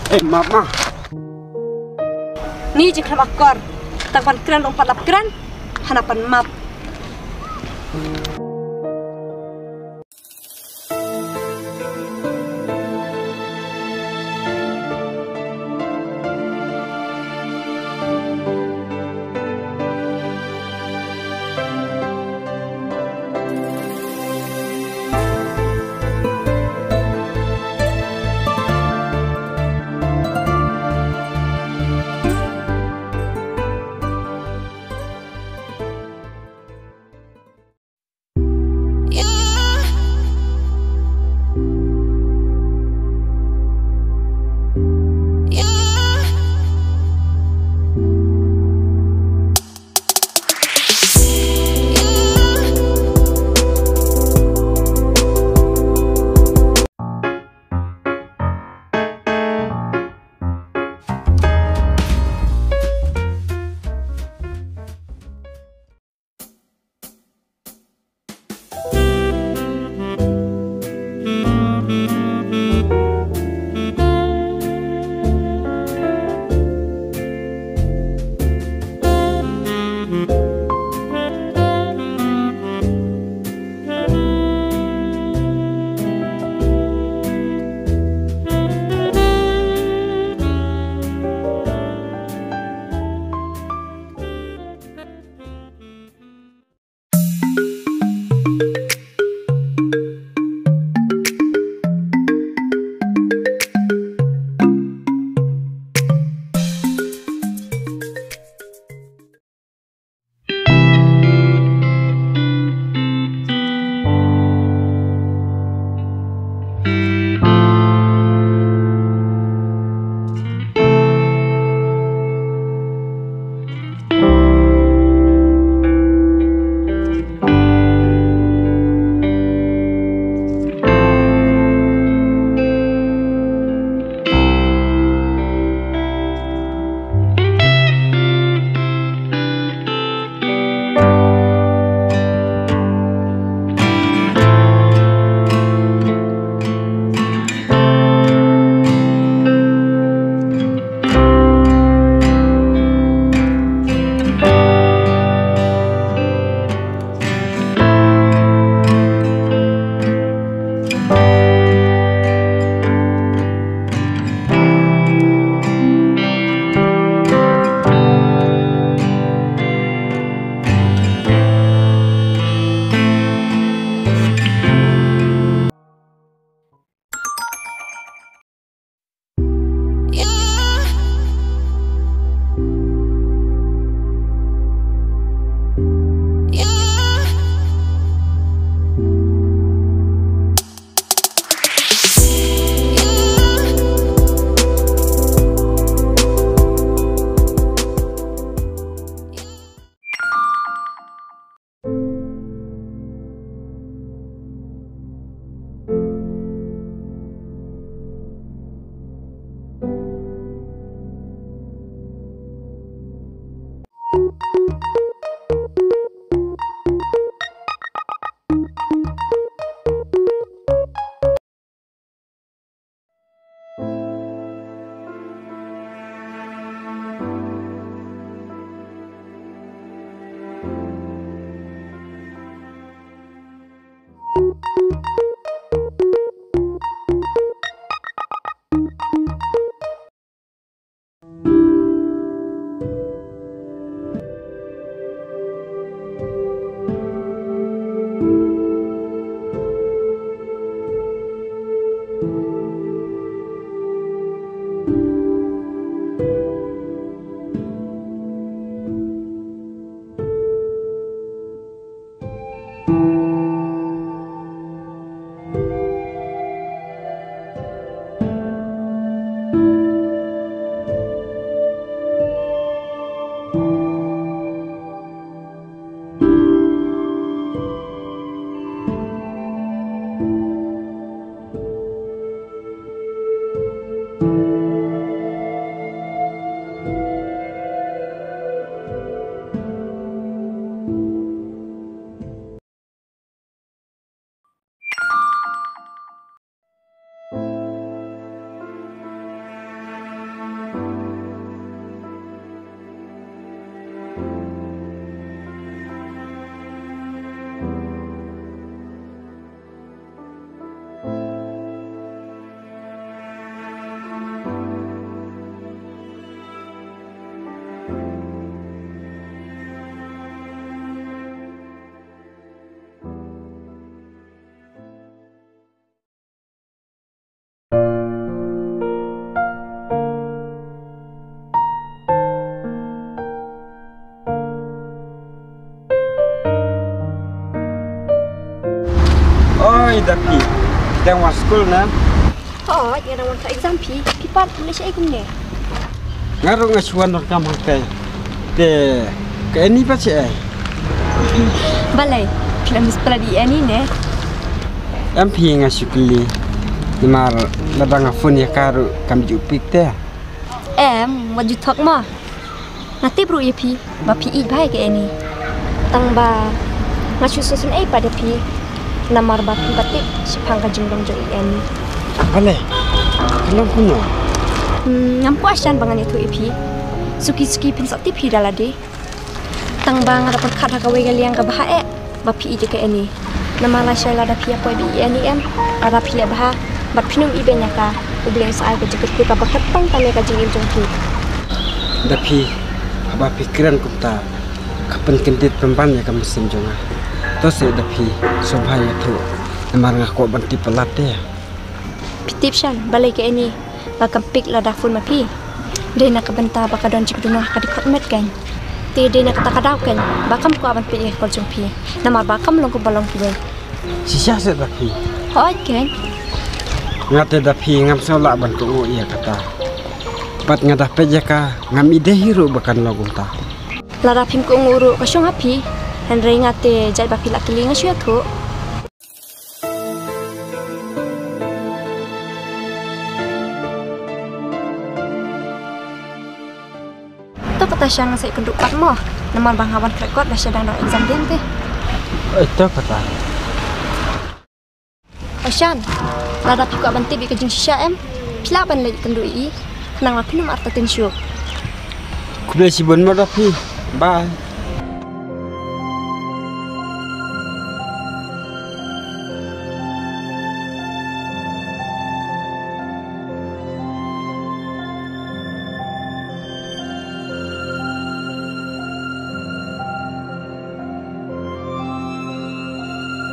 Mama. Ni jik makor. Takpan kran umpat lap kran. Hanapan map. tapi đang vào school nè. Yang rawan ka exam pi pat Malaysia ai kum ne. Ngaruh ngasuan orang kampung teh. Teh ke ini pas ai. Balai, film sekolah di ini ne. Em pi ngasukli. Nimar labang phone ya karu kam jupik teh. Wajud thok ma. Nanti bro ya pi, ba pi i bai ke ini. Tang ba ngasu susun ai pada pi. Namar ba pi batik sipang ka jingdong jo ini. Balai. Kenapa kuno? Ngampu asan bangan itu ipi. Suki-suki pin sakti pi dalade. Tang bang ada pun kata kawe galiang ka bahae. Ba pi i ke ini. Nama la shay la da pi apa bi ini ada pi la bah. Bat pinum i benya ka. Ubling sa ai ka jeket ku ka bakat pang tale ka jingin jongki. Tapi apa pikiran kita kapan kendit pemban ya kamu senjonga. Tos tapi sobhaya tu namar ngako banti pelat deh. Pitip shan balai ke ini. Bakam pik la dafun ma pi. Dei nak benta baka don jik dunah ka dikot met kan. Ti dei nak kata kadau kan. Bakam ku aban pi kol jong pi. Namar bakam long ku balong pi. Sisa se tapi. Hoi kan. Ngate tapi ngam solak bantu iya kata. Pat ngadah peja ka ngam ide hero bakan logum ta. Lara pim ku nguru ka syong api. Henry ngate jai bapi laki linga syua tu. Kata syang saya kenduk pat mo. Namar bang hawan krekot dah sedang dong exam dia teh. Itu kata. Asyan, lada pi ku abanti bi kejing shisha Pila ban lagi kenduk i. Nang api nam arta tin syuk. Ku beli si bon mo tapi. Bye.